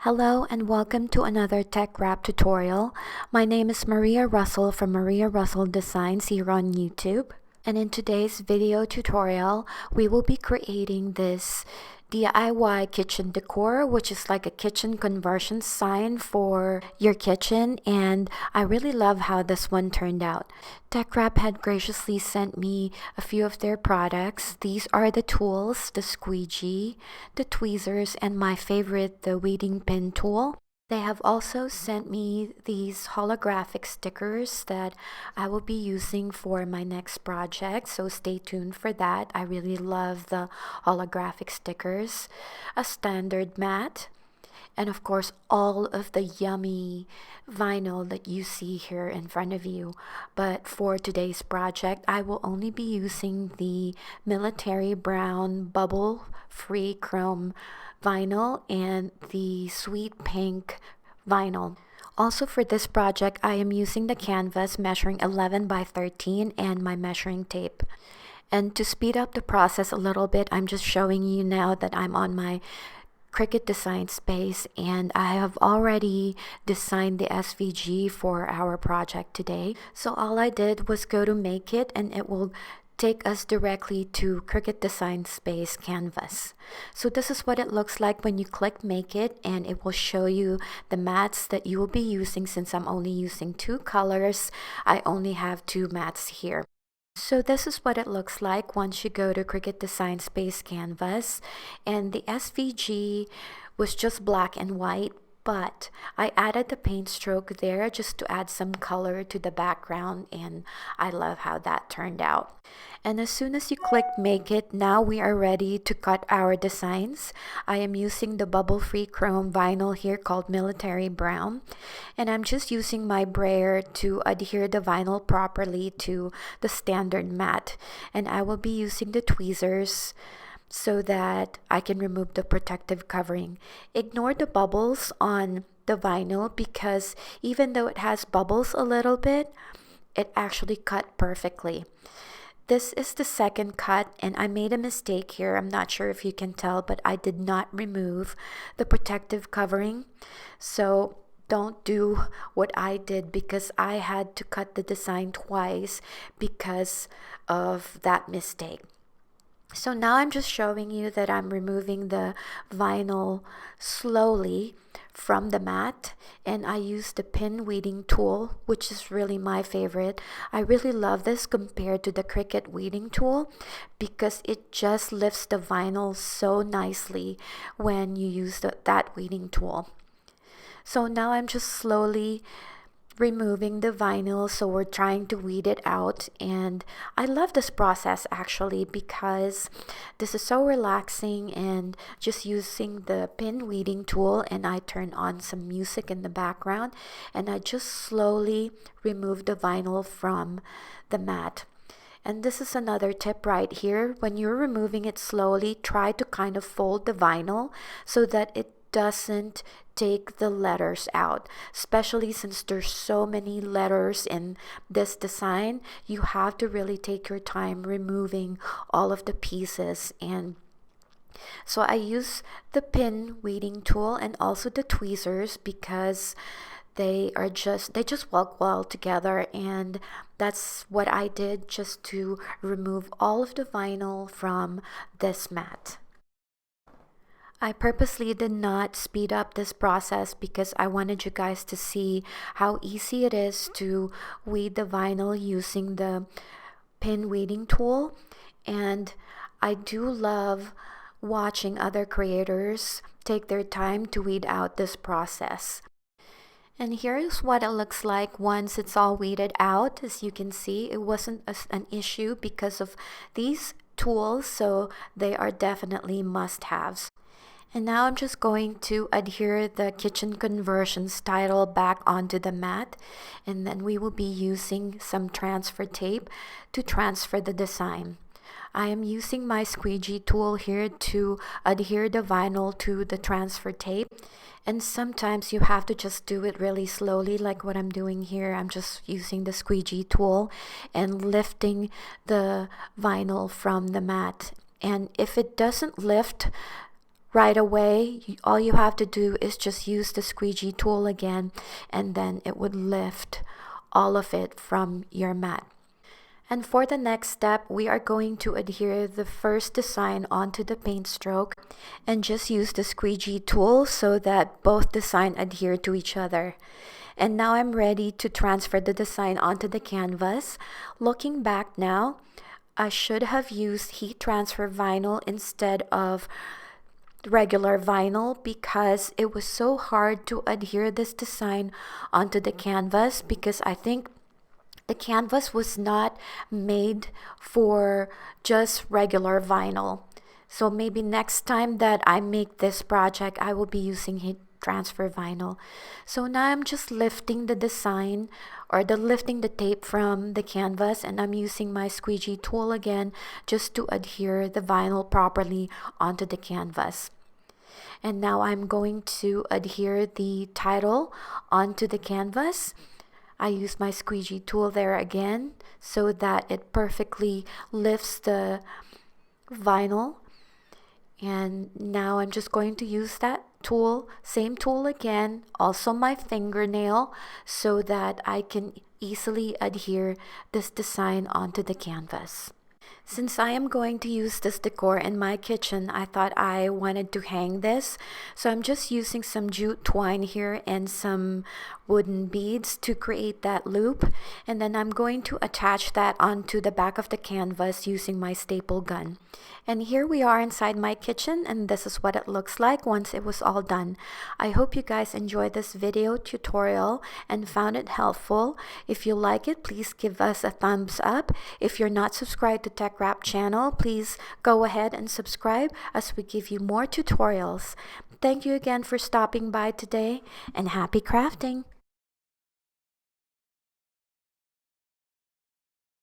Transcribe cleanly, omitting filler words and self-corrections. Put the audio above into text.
Hello and welcome to another Tech Wrap tutorial. My name is Maria Russell from Maria Russell Designs here on YouTube. And in today's video tutorial, we will be creating this DIY kitchen decor, which is like a kitchen conversion sign for your kitchen, and I really love how this one turned out. TeckWrap had graciously sent me a few of their products. These are the tools, the squeegee, the tweezers, and my favorite, the weeding pin tool. They have also sent me these holographic stickers that I will be using for my next project, so stay tuned for that. I really love the holographic stickers, a standard mat, and of course all of the yummy vinyl that you see here in front of you. But for today's project, I will only be using the military brown bubble-free chrome vinyl and the sweet pink vinyl. Also for this project, I am using the canvas measuring 11 by 13 and my measuring tape. And to speed up the process a little bit, I'm just showing you now that I'm on my Cricut design space, and I have already designed the SVG for our project today. So all I did was go to Make It, and it will take us directly to Cricut Design Space canvas. So this is what it looks like when you click Make It, and it will show you the mats that you will be using. Since I'm only using two colors, I only have two mats here. So this is what it looks like once you go to Cricut Design Space canvas, and the SVG was just black and white, but I added the paint stroke there just to add some color to the background, and I love how that turned out. And as soon as you click Make It, now we are ready to cut our designs. I am using the bubble-free chrome vinyl here called Military Brown, and I'm just using my brayer to adhere the vinyl properly to the standard mat. And I will be using the tweezers so that I can remove the protective covering. Ignore the bubbles on the vinyl because even though it has bubbles a little bit, it actually cut perfectly. This is the second cut, and I made a mistake here. I'm not sure if you can tell, but I did not remove the protective covering. So don't do what I did, because I had to cut the design twice because of that mistake. So now I'm just showing you that I'm removing the vinyl slowly from the mat, and I use the pin weeding tool, which is really my favorite. I really love this compared to the Cricut weeding tool because it just lifts the vinyl so nicely when you use that weeding tool. So now I'm just slowly removing the vinyl, so we're trying to weed it out, and I love this process actually because this is so relaxing, and just using the pin weeding tool, and I turn on some music in the background, and I just slowly remove the vinyl from the mat. And this is another tip right here. When you're removing it slowly, try to kind of fold the vinyl so that it doesn't take the letters out, especially since there's so many letters in this design. You have to really take your time removing all of the pieces. And so I use the pin weeding tool and also the tweezers because they just work well together, and that's what I did just to remove all of the vinyl from this mat. I purposely did not speed up this process because I wanted you guys to see how easy it is to weed the vinyl using the pin weeding tool. And I do love watching other creators take their time to weed out this process. And here's what it looks like once it's all weeded out. As you can see, it wasn't an issue because of these tools, so they are definitely must-haves. And now I'm just going to adhere the kitchen conversions title back onto the mat, and then we will be using some transfer tape to transfer the design. I am using my squeegee tool here to adhere the vinyl to the transfer tape, and sometimes you have to just do it really slowly like what I'm doing here. I'm just using the squeegee tool and lifting the vinyl from the mat, and if it doesn't lift right away, all you have to do is just use the squeegee tool again, and then it would lift all of it from your mat. And for the next step, we are going to adhere the first design onto the paint stroke and just use the squeegee tool so that both design adhere to each other. And now I'm ready to transfer the design onto the canvas. Looking back now, I should have used heat transfer vinyl instead of regular vinyl because it was so hard to adhere this design onto the canvas, because I think the canvas was not made for just regular vinyl. So maybe next time that I make this project, I will be using heat transfer vinyl. So now I'm just lifting the design, or lifting the tape from the canvas, and I'm using my squeegee tool again just to adhere the vinyl properly onto the canvas. And now I'm going to adhere the title onto the canvas. I use my squeegee tool there again so that it perfectly lifts the vinyl. And now I'm just going to use that tool, same tool again, also my fingernail, so that I can easily adhere this design onto the canvas. Since I am going to use this decor in my kitchen, I thought I wanted to hang this. So I'm just using some jute twine here and some wooden beads to create that loop. And then I'm going to attach that onto the back of the canvas using my staple gun. And here we are inside my kitchen, and this is what it looks like once it was all done. I hope you guys enjoyed this video tutorial and found it helpful. If you like it, please give us a thumbs up. If you're not subscribed to TeckWrap channel, please go ahead and subscribe as we give you more tutorials. Thank you again for stopping by today, and happy crafting!